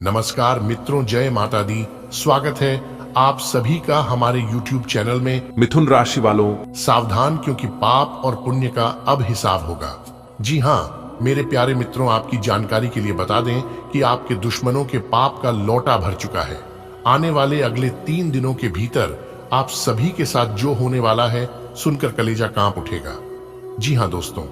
नमस्कार मित्रों, जय माता दी। स्वागत है आप सभी का हमारे YouTube चैनल में। मिथुन राशि वालों, सावधान, क्योंकि पाप और पुण्य का अब हिसाब होगा। जी हाँ मेरे प्यारे मित्रों, आपकी जानकारी के लिए बता दें कि आपके दुश्मनों के पाप का लौटा भर चुका है। आने वाले अगले 3 दिनों के भीतर आप सभी के साथ जो होने वाला है सुनकर कलेजा कांप उठेगा। जी हाँ दोस्तों,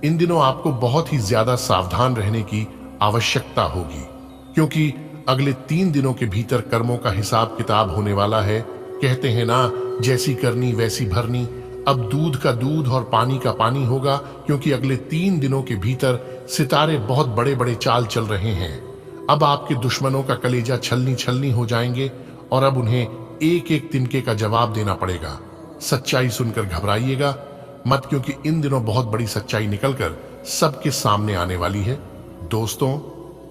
इन दिनों आपको बहुत ही ज्यादा सावधान रहने की आवश्यकता होगी, क्योंकि अगले 3 दिनों के भीतर कर्मों का हिसाब किताब होने वाला है। कहते हैं ना, जैसी करनी वैसी भरनी। अब दूध का दूध और पानी का पानी होगा, क्योंकि अगले 3 दिनों के भीतर सितारे बहुत बड़े बड़े चाल चल रहे हैं। अब आपके दुश्मनों का कलेजा छलनी छलनी हो जाएंगे और अब उन्हें एक एक तिनके का जवाब देना पड़ेगा। सच्चाई सुनकर घबराइएगा मत, क्योंकि इन दिनों बहुत बड़ी सच्चाई निकलकर सबके सामने आने वाली है। दोस्तों,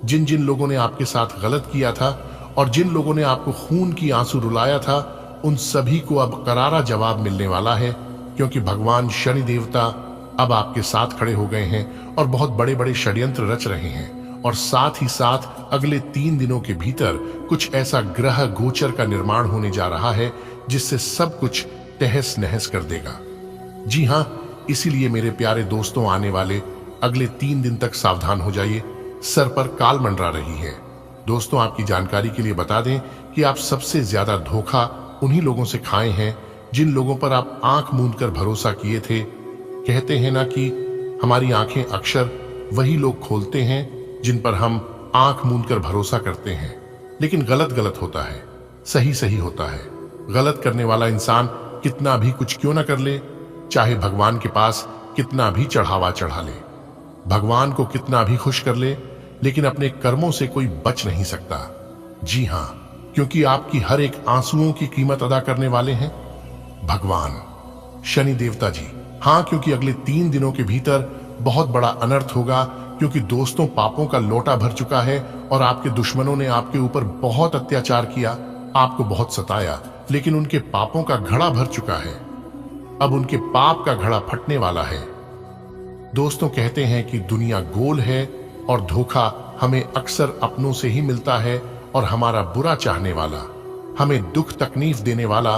जिन जिन लोगों ने आपके साथ गलत किया था और जिन लोगों ने आपको खून की आंसू रुलाया था, उन सभी को अब करारा जवाब मिलने वाला है, क्योंकि भगवान शनि देवता अब आपके साथ खड़े हो गए हैं और बहुत बड़े बड़े षड्यंत्र रच रहे हैं। और साथ ही साथ अगले 3 दिनों के भीतर कुछ ऐसा ग्रह गोचर का निर्माण होने जा रहा है जिससे सब कुछ तहस नहस कर देगा। जी हाँ, इसीलिए मेरे प्यारे दोस्तों, आने वाले अगले 3 दिन तक सावधान हो जाइए। सर पर काल मंडरा रही है। दोस्तों, आपकी जानकारी के लिए बता दें कि आप सबसे ज्यादा धोखा उन्हीं लोगों से खाए हैं जिन लोगों पर आप आंख मूंद कर भरोसा किए थे। कहते हैं ना कि हमारी आंखें अक्सर वही लोग खोलते हैं जिन पर हम आंख मूंद कर भरोसा करते हैं। लेकिन गलत गलत होता है, सही सही होता है। गलत करने वाला इंसान कितना भी कुछ क्यों ना कर ले, चाहे भगवान के पास कितना भी चढ़ावा चढ़ा ले, भगवान को कितना भी खुश कर ले, लेकिन अपने कर्मों से कोई बच नहीं सकता। जी हां, क्योंकि आपकी हर एक आंसुओं की कीमत अदा करने वाले हैं भगवान शनि देवता जी। हां, क्योंकि अगले 3 दिनों के भीतर बहुत बड़ा अनर्थ होगा, क्योंकि दोस्तों पापों का लोटा भर चुका है और आपके दुश्मनों ने आपके ऊपर बहुत अत्याचार किया, आपको बहुत सताया, लेकिन उनके पापों का घड़ा भर चुका है। अब उनके पाप का घड़ा फटने वाला है। दोस्तों, कहते हैं कि दुनिया गोल है और धोखा हमें अक्सर अपनों से ही मिलता है, और हमारा बुरा चाहने वाला, हमें दुख तकलीफ देने वाला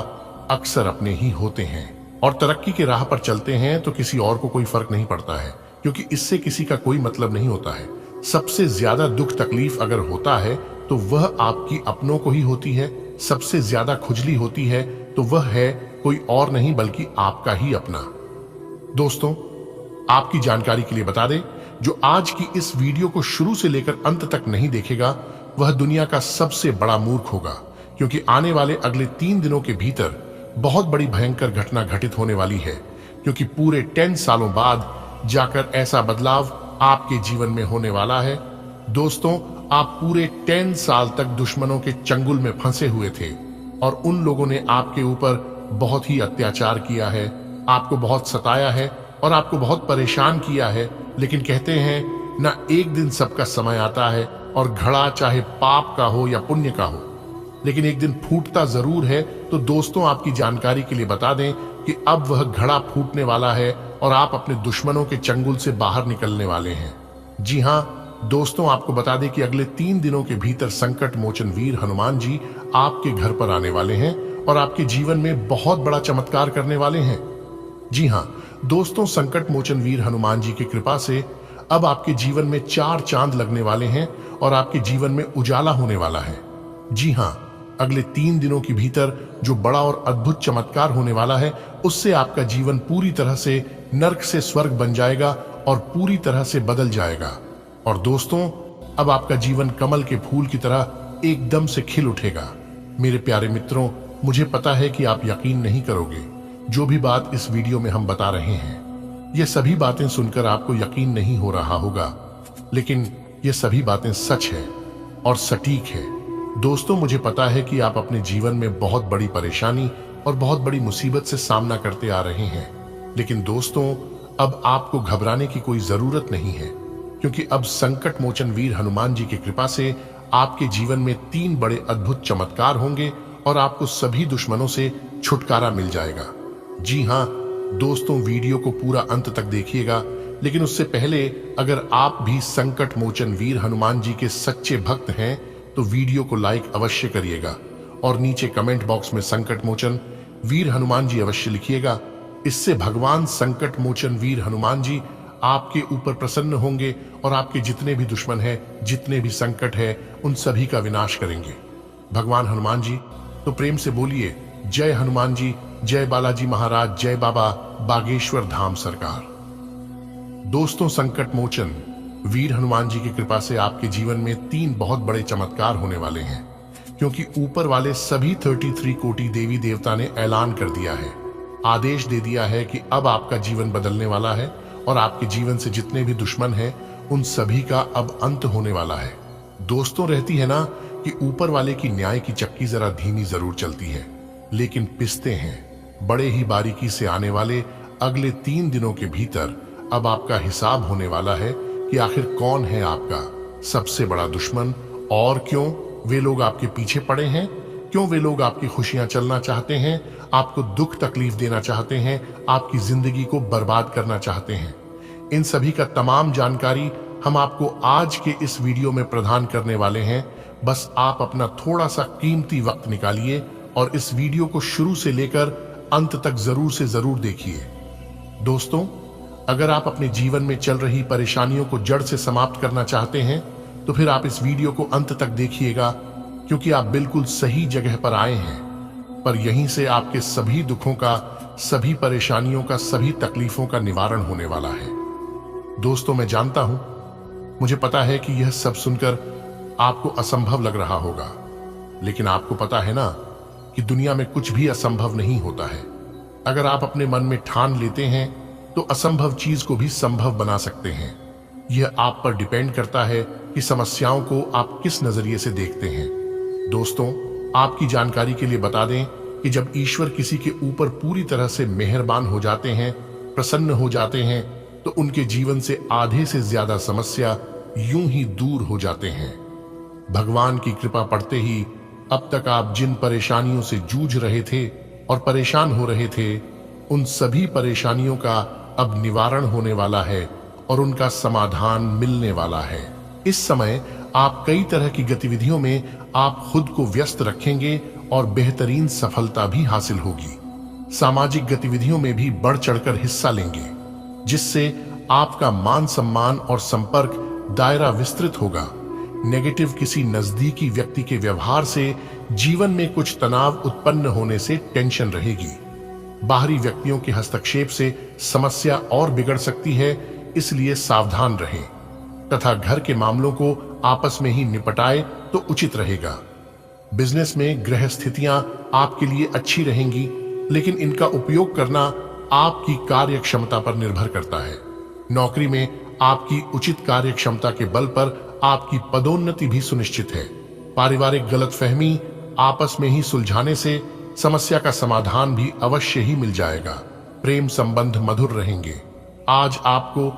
अक्सर अपने ही होते हैं। और तरक्की के राह पर चलते हैं तो किसी और को कोई फर्क नहीं पड़ता है, क्योंकि इससे किसी का कोई मतलब नहीं होता है। सबसे ज्यादा दुख तकलीफ अगर होता है तो वह आपकी अपनों को ही होती है। सबसे ज्यादा खुजली होती है तो वह है कोई और नहीं बल्कि आपका ही अपना। दोस्तों, आपकी जानकारी के लिए बता दें, जो आज की इस वीडियो को शुरू से लेकर अंत तक नहीं देखेगा वह दुनिया का सबसे बड़ा मूर्ख होगा, क्योंकि आने वाले अगले 3 दिनों के भीतर बहुत बड़ी भयंकर घटना घटित होने वाली है। क्योंकि पूरे 10 सालों बाद जाकर ऐसा बदलाव आपके जीवन में होने वाला है। दोस्तों, आप पूरे 10 साल तक दुश्मनों के चंगुल में फंसे हुए थे और उन लोगों ने आपके ऊपर बहुत ही अत्याचार किया है, आपको बहुत सताया है और आपको बहुत परेशान किया है। लेकिन कहते हैं ना, एक दिन सबका समय आता है और घड़ा चाहे पाप का हो या पुण्य का हो, लेकिन एक दिन फूटता जरूर है। तो दोस्तों, आपकी जानकारी के लिए बता दें कि अब वह घड़ा फूटने वाला है और आप अपने दुश्मनों के चंगुल से बाहर निकलने वाले हैं। जी हाँ दोस्तों, आपको बता दें कि अगले 3 दिनों के भीतर संकट मोचन वीर हनुमान जी आपके घर पर आने वाले हैं और आपके जीवन में बहुत बड़ा चमत्कार करने वाले हैं। जी हाँ दोस्तों, संकट मोचन वीर हनुमान जी की कृपा से अब आपके जीवन में 4 चांद लगने वाले हैं और आपके जीवन में उजाला होने वाला है। जी हाँ, अगले 3 दिनों के भीतर जो बड़ा और अद्भुत चमत्कार होने वाला है, उससे आपका जीवन पूरी तरह से नर्क से स्वर्ग बन जाएगा और पूरी तरह से बदल जाएगा। और दोस्तों, अब आपका जीवन कमल के फूल की तरह एकदम से खिल उठेगा। मेरे प्यारे मित्रों, मुझे पता है कि आप यकीन नहीं करोगे जो भी बात इस वीडियो में हम बता रहे हैं। ये सभी बातें सुनकर आपको यकीन नहीं हो रहा होगा, लेकिन ये सभी बातें सच है और सटीक है। दोस्तों, मुझे पता है कि आप अपने जीवन में बहुत बड़ी परेशानी और बहुत बड़ी मुसीबत से सामना करते आ रहे हैं, लेकिन दोस्तों, अब आपको घबराने की कोई जरूरत नहीं है, क्योंकि अब संकट मोचन वीर हनुमान जी की कृपा से आपके जीवन में 3 बड़े अद्भुत चमत्कार होंगे और आपको सभी दुश्मनों से छुटकारा मिल जाएगा। जी हाँ दोस्तों, वीडियो को पूरा अंत तक देखिएगा, लेकिन उससे पहले अगर आप भी संकट मोचन वीर हनुमान जी के सच्चे भक्त हैं तो वीडियो को लाइक अवश्य करिएगा और नीचे कमेंट बॉक्स में संकट मोचन वीर हनुमान जी अवश्य लिखिएगा। इससे भगवान संकट मोचन वीर हनुमान जी आपके ऊपर प्रसन्न होंगे और आपके जितने भी दुश्मन हैं, जितने भी संकट है, उन सभी का विनाश करेंगे। भगवान हनुमान जी तो प्रेम से बोलिए जय हनुमान जी, जय बालाजी महाराज, जय बाबा बागेश्वर धाम सरकार। दोस्तों, संकट मोचन वीर हनुमान जी की कृपा से आपके जीवन में 3 बहुत बड़े चमत्कार होने वाले हैं, क्योंकि ऊपर वाले सभी 33 कोटि देवी देवता ने ऐलान कर दिया है, आदेश दे दिया है कि अब आपका जीवन बदलने वाला है और आपके जीवन से जितने भी दुश्मन हैं, उन सभी का अब अंत होने वाला है। दोस्तों, रहती है ना कि ऊपर वाले की न्याय की चक्की जरा धीमी जरूर चलती है, लेकिन पिसते हैं बड़े ही बारीकी से आने वाले अगले 3 दिनों के भीतर अब आपका हिसाब होने वाला है कि आखिर कौन है आपका सबसे बड़ा दुश्मन और क्यों वे लोग आपके पीछे पड़े हैं, क्यों वे लोग आपकी खुशियां चलना चाहते हैं, आपको दुख तकलीफ देना चाहते हैं, आपकी जिंदगी को बर्बाद करना चाहते हैं। इन सभी का तमाम जानकारी हम आपको आज के इस वीडियो में प्रदान करने वाले हैं। बस आप अपना थोड़ा सा कीमती वक्त निकालिए और इस वीडियो को शुरू से लेकर अंत तक जरूर से जरूर देखिए। दोस्तों, अगर आप अपने जीवन में चल रही परेशानियों को जड़ से समाप्त करना चाहते हैं तो फिर आप इस वीडियो को अंत तक देखिएगा, क्योंकि आप बिल्कुल सही जगह पर आए हैं। पर यहीं से आपके सभी दुखों का, सभी परेशानियों का, सभी तकलीफों का निवारण होने वाला है। दोस्तों, मैं जानता हूं, मुझे पता है कि यह सब सुनकर आपको असंभव लग रहा होगा, लेकिन आपको पता है ना कि दुनिया में कुछ भी असंभव नहीं होता है। अगर आप अपने मन में ठान लेते हैं तो असंभव चीज को भी संभव बना सकते हैं। यह आप पर डिपेंड करता है कि समस्याओं को आप किस नजरिए से देखते हैं। दोस्तों, आपकी जानकारी के लिए बता दें कि जब ईश्वर किसी के ऊपर पूरी तरह से मेहरबान हो जाते हैं, प्रसन्न हो जाते हैं, तो उनके जीवन से आधे से ज्यादा समस्या यूं ही दूर हो जाते हैं। भगवान की कृपा पड़ते ही अब तक आप जिन परेशानियों से जूझ रहे थे और परेशान हो रहे थे, उन सभी परेशानियों का अब निवारण होने वाला है और उनका समाधान मिलने वाला है। इस समय आप कई तरह की गतिविधियों में आप खुद को व्यस्त रखेंगे और बेहतरीन सफलता भी हासिल होगी। सामाजिक गतिविधियों में भी बढ़ चढ़कर हिस्सा लेंगे, जिससे आपका मान सम्मान और संपर्क दायरा विस्तृत होगा। नेगेटिव किसी नजदीकी व्यक्ति के व्यवहार से जीवन में कुछ तनाव उत्पन्न होने से टेंशन रहेगी। बाहरी व्यक्तियों के हस्तक्षेप से समस्या और बिगड़ सकती है, इसलिए सावधान रहें तथा घर के मामलों को आपस में ही निपटाए तो उचित रहेगा। बिजनेस में ग्रह स्थितियां आपके लिए अच्छी रहेंगी, लेकिन इनका उपयोग करना आपकी कार्य क्षमता पर निर्भर करता है। नौकरी में आपकी उचित कार्य क्षमता के बल पर आपकी पदोन्नति भी सुनिश्चित है। पारिवारिक गलतफहमी आपस में ही सुलझाने से समस्या का समाधान भी अवश्य ही मिल जाएगा। प्रेम संबंध मधुर रहेंगे। आज आपको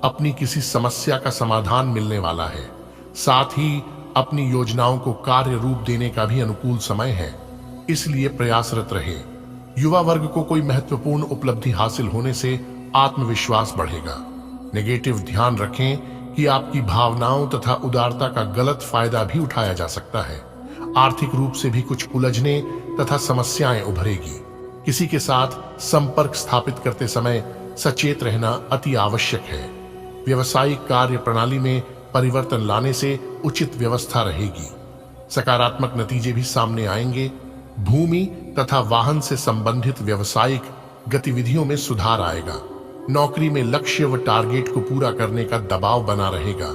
अपनी किसी समस्या का समाधान मिलने वाला है। साथ ही अपनी योजनाओं को कार्य रूप देने का भी अनुकूल समय है, इसलिए प्रयासरत रहे। युवा वर्ग को कोई महत्वपूर्ण उपलब्धि हासिल होने से आत्मविश्वास बढ़ेगा। नेगेटिव ध्यान रखें कि आपकी भावनाओं तथा उदारता का गलत फायदा भी उठाया जा सकता है। आर्थिक रूप से भी कुछ उलझने तथा समस्याएं उभरेगी। किसी के साथ संपर्क स्थापित करते समय सचेत रहना अति आवश्यक है। व्यवसायिक कार्य प्रणाली में परिवर्तन लाने से उचित व्यवस्था रहेगी। सकारात्मक नतीजे भी सामने आएंगे। भूमि तथा वाहन से संबंधित व्यवसायिक गतिविधियों में सुधार आएगा। नौकरी में लक्ष्य व टारगेट को पूरा करने का दबाव बना रहेगा।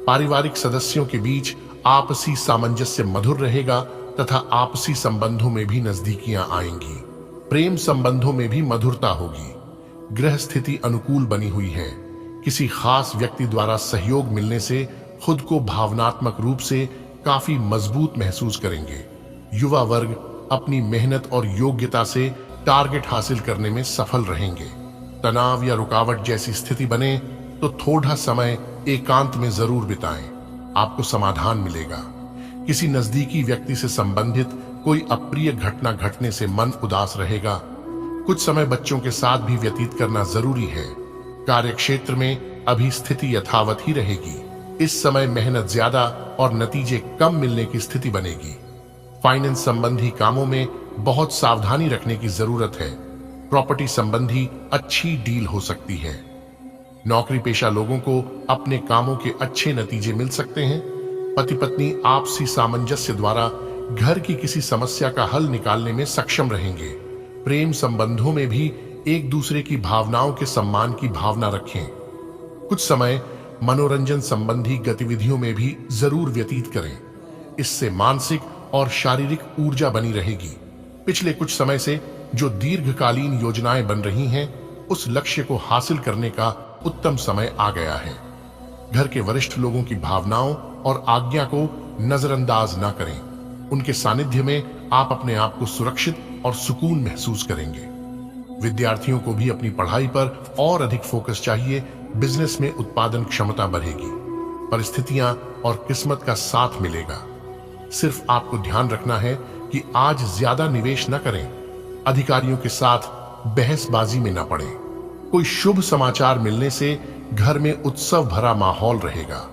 पारिवारिक सदस्यों के बीच आपसी सामंजस्य मधुर रहेगा तथा आपसी संबंधों में भी नजदीकियां आएंगी। प्रेम संबंधों में भी मधुरता होगी। ग्रह स्थिति अनुकूल बनी हुई है। किसी खास व्यक्ति द्वारा सहयोग मिलने से खुद को भावनात्मक रूप से काफी मजबूत महसूस करेंगे। युवा वर्ग अपनी मेहनत और योग्यता से टारगेट हासिल करने में सफल रहेंगे। तनाव या रुकावट जैसी स्थिति बने तो थोड़ा समय एकांत में जरूर बिताएं, आपको समाधान मिलेगा। किसी नजदीकी व्यक्ति से संबंधित कोई अप्रिय घटना घटने से मन उदास रहेगा। कुछ समय बच्चों के साथ भी व्यतीत करना जरूरी है। कार्यक्षेत्र में अभी स्थिति यथावत ही रहेगी। इस समय मेहनत ज्यादा और नतीजे कम मिलने की स्थिति बनेगी। फाइनेंस संबंधी कामों में बहुत सावधानी रखने की जरूरत है। प्रॉपर्टी संबंधी अच्छी डील हो सकती है। नौकरी पेशा लोगों को अपने कामों के अच्छे नतीजे मिल सकते हैं। पति पत्नी आपसी सामंजस्य द्वारा घर की किसी समस्या का हल निकालने में सक्षम रहेंगे। प्रेम संबंधों में भी एक दूसरे की भावनाओं के सम्मान की भावना रखें। कुछ समय मनोरंजन संबंधी गतिविधियों में भी जरूर व्यतीत करें। इससे मानसिक और शारीरिक ऊर्जा बनी रहेगी। पिछले कुछ समय से जो दीर्घकालीन योजनाएं बन रही हैं, उस लक्ष्य को हासिल करने का उत्तम समय आ गया है। घर के वरिष्ठ लोगों की भावनाओं और आज्ञा को नजरअंदाज न करें। उनके सानिध्य में आप अपने आप को सुरक्षित और सुकून महसूस करेंगे। विद्यार्थियों को भी अपनी पढ़ाई पर और अधिक फोकस चाहिए। बिजनेस में उत्पादन क्षमता बढ़ेगी। परिस्थितियां और किस्मत का साथ मिलेगा। सिर्फ आपको ध्यान रखना है कि आज ज्यादा निवेश न करें। अधिकारियों के साथ बहसबाजी में न पड़ें। कोई शुभ समाचार मिलने से घर में उत्सव भरा माहौल रहेगा।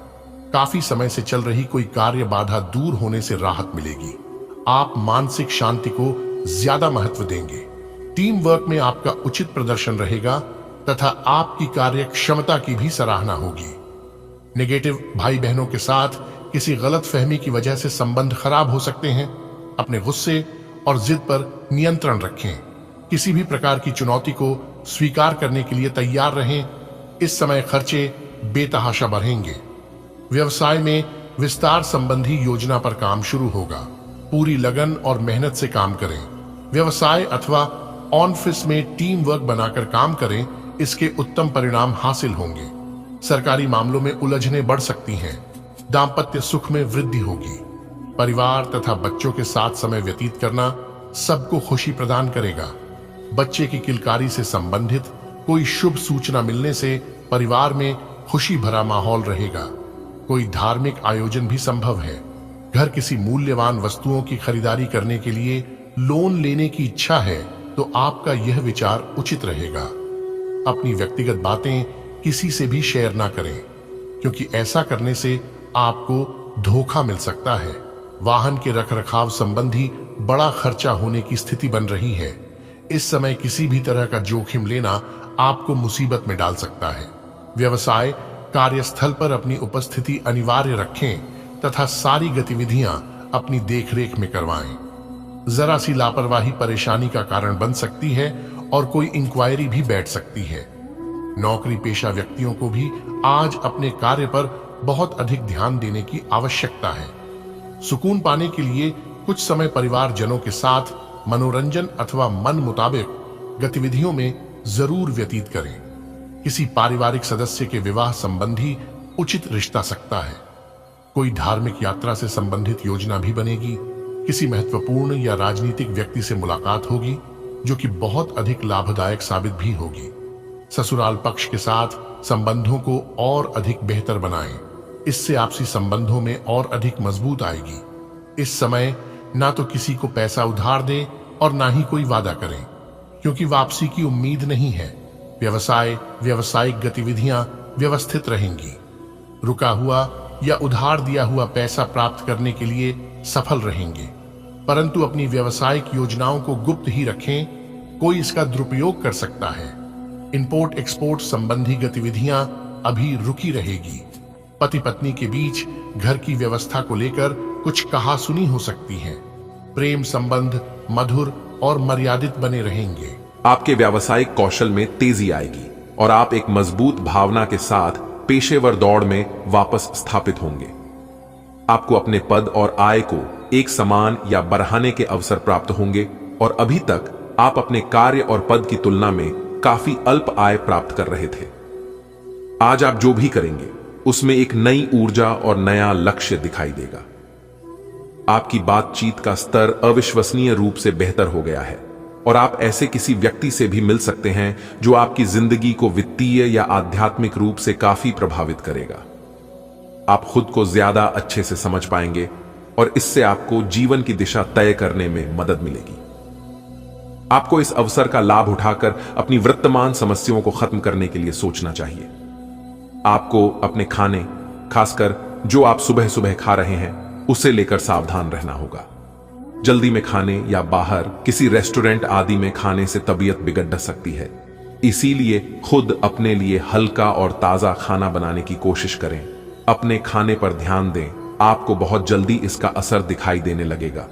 काफी समय से चल रही कोई कार्य बाधा दूर होने से राहत मिलेगी। आप मानसिक शांति को ज्यादा महत्व देंगे। टीम वर्क में आपका उचित प्रदर्शन रहेगा तथा आपकी कार्य क्षमता की भी सराहना होगी। नेगेटिव भाई बहनों के साथ किसी गलत फहमी की वजह से संबंध खराब हो सकते हैं। अपने गुस्से और जिद पर नियंत्रण रखें। किसी भी प्रकार की चुनौती को स्वीकार करने के लिए तैयार रहें। इस समय खर्चे बेतहाशा बढ़ेंगे। व्यवसाय में विस्तार संबंधी योजना पर काम शुरू होगा। पूरी लगन और मेहनत से काम करें। व्यवसाय अथवा ऑफिस में टीम वर्क बनाकर काम करें। इसके उत्तम परिणाम हासिल होंगे। सरकारी मामलों में उलझनें बढ़ सकती हैं। दाम्पत्य सुख में वृद्धि होगी। परिवार तथा बच्चों के साथ समय व्यतीत करना सबको खुशी प्रदान करेगा। बच्चे की किलकारी से संबंधित कोई शुभ सूचना मिलने से परिवार में खुशी भरा माहौल रहेगा। कोई धार्मिक आयोजन भी संभव है। घर किसी मूल्यवान वस्तुओं की खरीदारी करने के लिए लोन लेने की इच्छा है तो आपका यह विचार उचित रहेगा। अपनी व्यक्तिगत बातें किसी से भी शेयर ना करें, क्योंकि ऐसा करने से आपको धोखा मिल सकता है। वाहन के रखरखाव संबंधी बड़ा खर्चा होने की स्थिति बन रही है। इस समय किसी भी तरह का जोखिम लेना आपको मुसीबत में डाल सकता है। व्यवसाय कार्यस्थल पर अपनी उपस्थिति अनिवार्य रखें तथा सारी गतिविधियां अपनी देखरेख में करवाएं। जरा सी लापरवाही परेशानी का कारण बन सकती है और कोई इंक्वायरी भी बैठ सकती है। नौकरी पेशा व्यक्तियों को भी आज अपने कार्य पर बहुत अधिक ध्यान देने की आवश्यकता है। सुकून पाने के लिए कुछ समय परिवारजनों के साथ मनोरंजन अथवा मन मुताबिक गतिविधियों में जरूर व्यतीत करें। किसी पारिवारिक सदस्य के विवाह संबंधी उचित रिश्ता सकता है। कोई धार्मिक यात्रा से संबंधित योजना भी बनेगी। किसी महत्वपूर्ण या राजनीतिक व्यक्ति से मुलाकात होगी जो कि बहुत अधिक लाभदायक साबित भी होगी। ससुराल पक्ष के साथ संबंधों को और अधिक बेहतर बनाएं। इससे आपसी संबंधों में और अधिक मजबूत आएगी। इस समय ना तो किसी को पैसा उधार दें और ना ही कोई वादा करें, क्योंकि वापसी की उम्मीद नहीं है। व्यावसायिक गतिविधियां व्यवस्थित रहेंगी। रुका हुआ या उधार दिया हुआ पैसा प्राप्त करने के लिए सफल रहेंगे, परंतु अपनी व्यावसायिक योजनाओं को गुप्त ही रखें। कोई इसका दुरुपयोग कर सकता है। इंपोर्ट एक्सपोर्ट संबंधी गतिविधियां अभी रुकी रहेगी। पति पत्नी के बीच घर की व्यवस्था को लेकर कुछ कहासुनी हो सकती है। प्रेम संबंध मधुर और मर्यादित बने रहेंगे। आपके व्यावसायिक कौशल में तेजी आएगी और आप एक मजबूत भावना के साथ पेशेवर दौड़ में वापस स्थापित होंगे। आपको अपने पद और आय को एक समान या बढ़ाने के अवसर प्राप्त होंगे और अभी तक आप अपने कार्य और पद की तुलना में काफी अल्प आय प्राप्त कर रहे थे। आज आप जो भी करेंगे उसमें एक नई ऊर्जा और नया लक्ष्य दिखाई देगा। आपकी बातचीत का स्तर अविश्वसनीय रूप से बेहतर हो गया है और आप ऐसे किसी व्यक्ति से भी मिल सकते हैं जो आपकी जिंदगी को वित्तीय या आध्यात्मिक रूप से काफी प्रभावित करेगा। आप खुद को ज्यादा अच्छे से समझ पाएंगे और इससे आपको जीवन की दिशा तय करने में मदद मिलेगी। आपको इस अवसर का लाभ उठाकर अपनी वर्तमान समस्याओं को खत्म करने के लिए सोचना चाहिए। आपको अपने खाने, खासकर जो आप सुबह सुबह खा रहे हैं उसे लेकर सावधान रहना होगा। जल्दी में खाने या बाहर किसी रेस्टोरेंट आदि में खाने से तबीयत बिगड़ सकती है, इसीलिए खुद अपने लिए हल्का और ताजा खाना बनाने की कोशिश करें। अपने खाने पर ध्यान दें, आपको बहुत जल्दी इसका असर दिखाई देने लगेगा।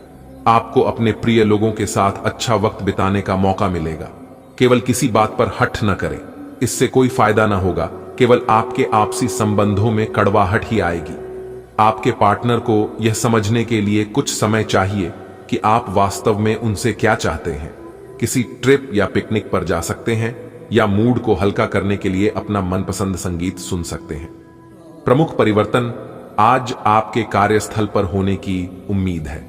आपको अपने प्रिय लोगों के साथ अच्छा वक्त बिताने का मौका मिलेगा। केवल किसी बात पर हठ न करें, इससे कोई फायदा ना होगा, केवल आपके आपसी संबंधों में कड़वाहट ही आएगी। आपके पार्टनर को यह समझने के लिए कुछ समय चाहिए कि आप वास्तव में उनसे क्या चाहते हैं। किसी ट्रिप या पिकनिक पर जा सकते हैं या मूड को हल्का करने के लिए अपना मनपसंद संगीत सुन सकते हैं। प्रमुख परिवर्तन आज आपके कार्यस्थल पर होने की उम्मीद है।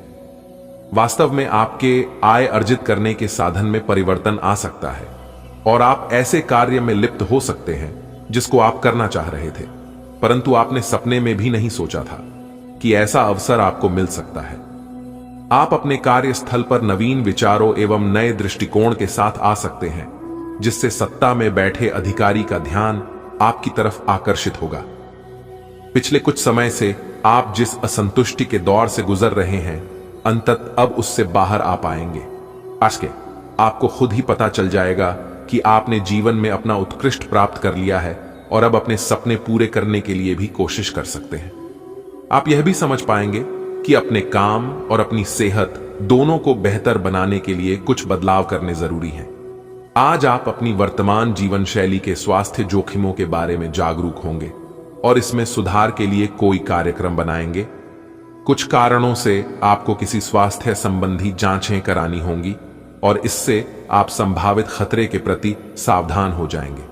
वास्तव में आपके आय अर्जित करने के साधन में परिवर्तन आ सकता है और आप ऐसे कार्य में लिप्त हो सकते हैं जिसको आप करना चाह रहे थे, परंतु आपने सपने में भी नहीं सोचा था कि ऐसा अवसर आपको मिल सकता है। आप अपने कार्यस्थल पर नवीन विचारों एवं नए दृष्टिकोण के साथ आ सकते हैं, जिससे सत्ता में बैठे अधिकारी का ध्यान आपकी तरफ आकर्षित होगा। पिछले कुछ समय से आप जिस असंतुष्टि के दौर से गुजर रहे हैं, अंततः अब उससे बाहर आ पाएंगे। आज के आपको खुद ही पता चल जाएगा कि आपने जीवन में अपना उत्कृष्ट प्राप्त कर लिया है और अब अपने सपने पूरे करने के लिए भी कोशिश कर सकते हैं। आप यह भी समझ पाएंगे कि अपने काम और अपनी सेहत दोनों को बेहतर बनाने के लिए कुछ बदलाव करने जरूरी हैं। आज आप अपनी वर्तमान जीवन शैली के स्वास्थ्य जोखिमों के बारे में जागरूक होंगे और इसमें सुधार के लिए कोई कार्यक्रम बनाएंगे। कुछ कारणों से आपको किसी स्वास्थ्य संबंधी जांचें करानी होंगी और इससे आप संभावित खतरे के प्रति सावधान हो जाएंगे।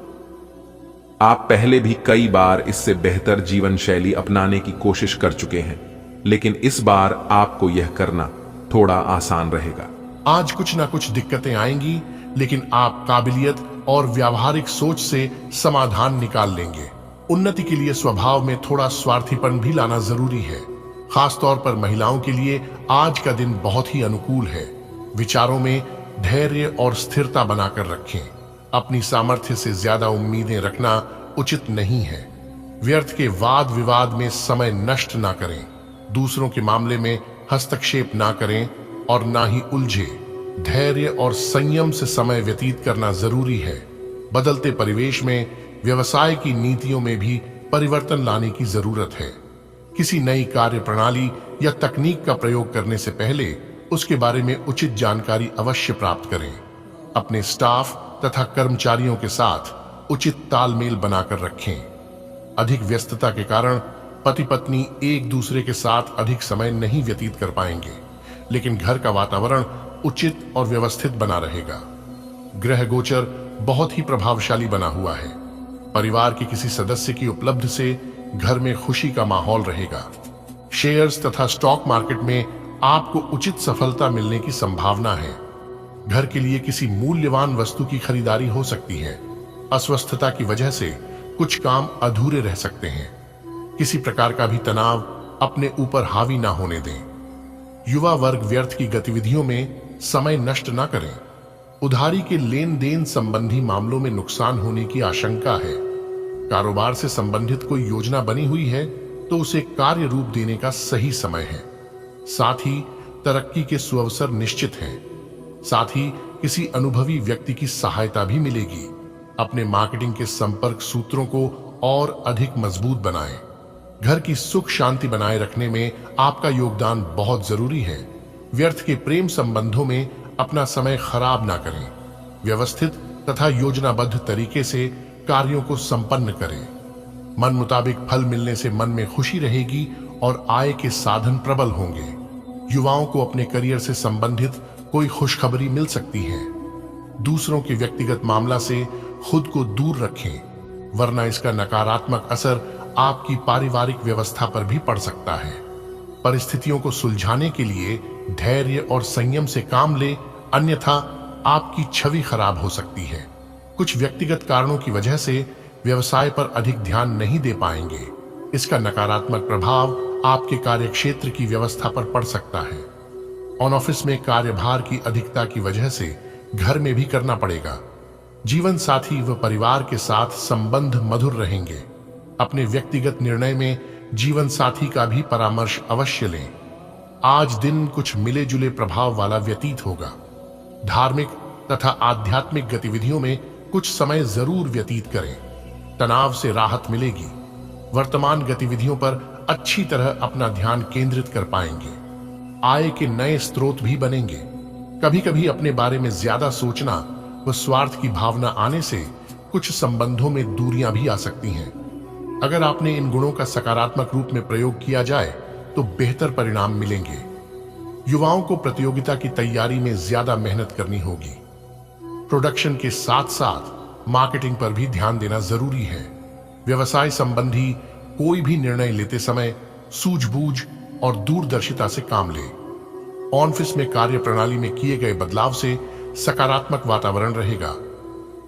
आप पहले भी कई बार इससे बेहतर जीवन शैली अपनाने की कोशिश कर चुके हैं, लेकिन इस बार आपको यह करना थोड़ा आसान रहेगा। आज कुछ ना कुछ दिक्कतें आएंगी, लेकिन आप काबिलियत और व्यावहारिक सोच से समाधान निकाल लेंगे। उन्नति के लिए स्वभाव में थोड़ा स्वार्थीपन भी लाना जरूरी है। खासतौर पर महिलाओं के लिए आज का दिन बहुत ही अनुकूल है। विचारों में धैर्य और स्थिरता बनाकर रखें। अपनी सामर्थ्य से ज्यादा उम्मीदें रखना उचित नहीं है। व्यर्थ के वाद विवाद में समय नष्ट ना करें। दूसरों के मामले में हस्तक्षेप ना करें और ना ही उलझे। धैर्य और संयम से समय व्यतीत करना जरूरी है। बदलते परिवेश में व्यवसाय की नीतियों में भी परिवर्तन लाने की जरूरत है। किसी नई कार्य प्रणाली या तकनीक का प्रयोग करने से पहले उसके बारे में उचित जानकारी अवश्य प्राप्त करें। अपने स्टाफ तथा कर्मचारियों के साथ उचित तालमेल बनाकर रखें। अधिक व्यस्तता के कारण पति पत्नी एक दूसरे के साथ अधिक समय नहीं व्यतीत कर पाएंगे, लेकिन घर का वातावरण उचित और व्यवस्थित बना रहेगा। ग्रह गोचर बहुत ही प्रभावशाली बना हुआ है। परिवार के किसी सदस्य की उपलब्धि से घर में खुशी का माहौल रहेगा। शेयर्स तथा स्टॉक मार्केट में आपको उचित सफलता मिलने की संभावना है। घर के लिए किसी मूल्यवान वस्तु की खरीदारी हो सकती है। अस्वस्थता की वजह से कुछ काम अधूरे रह सकते हैं। किसी प्रकार का भी तनाव अपने ऊपर हावी ना होने दें। युवा वर्ग व्यर्थ की गतिविधियों में समय नष्ट ना करें। उधारी के लेन देन संबंधी मामलों में नुकसान होने की आशंका है। कारोबार से संबंधित कोई योजना बनी हुई है तो उसे कार्य रूप देने का सही समय है। साथ ही तरक्की के सुअवसर निश्चित हैं। साथ ही किसी अनुभवी व्यक्ति की सहायता भी मिलेगी। अपने मार्केटिंग के संपर्क सूत्रों को और अधिक मजबूत बनाएं। घर की सुख शांति बनाए रखने में आपका योगदान बहुत जरूरी है। व्यर्थ के प्रेम संबंधों में अपना समय खराब ना करें। व्यवस्थित तथा योजनाबद्ध तरीके से कार्यों को संपन्न करें। मन मुताबिक फल मिलने से मन में खुशी रहेगी और आय के साधन प्रबल होंगे। युवाओं को अपने करियर से संबंधित कोई खुशखबरी मिल सकती है। दूसरों के व्यक्तिगत मामला से खुद को दूर रखें, वरना इसका नकारात्मक असर आपकी पारिवारिक व्यवस्था पर भी पड़ सकता है। परिस्थितियों को सुलझाने के लिए धैर्य और संयम से काम ले, अन्यथा आपकी छवि खराब हो सकती है। कुछ व्यक्तिगत कारणों की वजह से व्यवसाय पर अधिक ध्यान नहीं दे पाएंगे। इसका नकारात्मक प्रभाव आपके कार्यक्षेत्र की व्यवस्था पर पड़ सकता है। ऑन ऑफिस में कार्यभार की अधिकता की वजह से घर में भी करना पड़ेगा। जीवन साथी व परिवार के साथ संबंध मधुर रहेंगे। अपने व्यक्तिगत निर्णय में जीवन साथी का भी परामर्श अवश्य लें। आज दिन कुछ मिले जुले प्रभाव वाला व्यतीत होगा। धार्मिक तथा आध्यात्मिक गतिविधियों में कुछ समय जरूर व्यतीत करें। तनाव से राहत मिलेगी। वर्तमान गतिविधियों पर अच्छी तरह अपना ध्यान केंद्रित कर पाएंगे। आय के नए स्रोत भी बनेंगे। कभी कभी अपने बारे में ज्यादा सोचना व स्वार्थ की भावना आने से कुछ संबंधों में दूरियां भी आ सकती हैं। अगर आपने इन गुणों का सकारात्मक रूप में प्रयोग किया जाए तो बेहतर परिणाम मिलेंगे। युवाओं को प्रतियोगिता की तैयारी में ज्यादा मेहनत करनी होगी। प्रोडक्शन के साथ साथ मार्केटिंग पर भी ध्यान देना जरूरी है। व्यवसाय संबंधी कोई भी निर्णय लेते समय सूझबूझ और दूरदर्शिता से काम ले। ऑफिस में कार्य प्रणाली में किए गए बदलाव से सकारात्मक वातावरण रहेगा।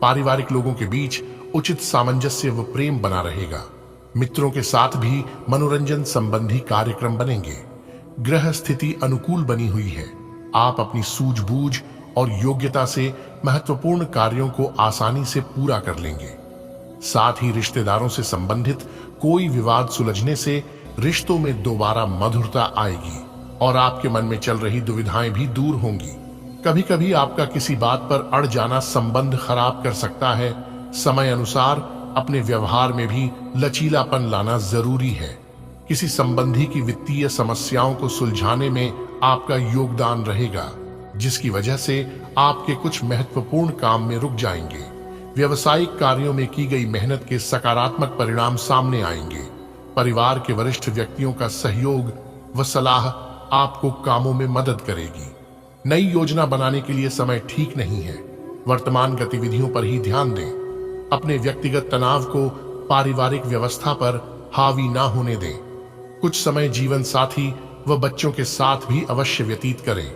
पारिवारिक लोगों के बीच उचित सामंजस्य व प्रेम बना रहेगा। मित्रों के साथ भी मनोरंजन संबंधी कार्यक्रम बनेंगे। ग्रह स्थिति अनुकूल बनी हुई है। आप अपनी सूझबूझ और योग्यता से महत्वपूर्ण कार्यों को आसानी से पूरा कर लेंगे। साथ ही रिश्तेदारों से संबंधित कोई विवाद सुलझने से रिश्तों में दोबारा मधुरता आएगी और आपके मन में चल रही दुविधाएं भी दूर होंगी। कभी कभी आपका किसी बात पर अड़ जाना संबंध खराब कर सकता है। समय अनुसार अपने व्यवहार में भी लचीलापन लाना जरूरी है। किसी संबंधी की वित्तीय समस्याओं को सुलझाने में आपका योगदान रहेगा, जिसकी वजह से आपके कुछ महत्वपूर्ण काम में रुक जाएंगे। व्यवसायिक कार्यों में की गई मेहनत के सकारात्मक परिणाम सामने आएंगे। परिवार के वरिष्ठ व्यक्तियों का सहयोग व सलाह आपको कामों में मदद करेगी। नई योजना बनाने के लिए समय ठीक नहीं है। वर्तमान गतिविधियों पर ही ध्यान दें। अपने व्यक्तिगत तनाव को पारिवारिक व्यवस्था पर हावी ना होने दें। कुछ समय जीवन साथी व बच्चों के साथ भी अवश्य व्यतीत करें।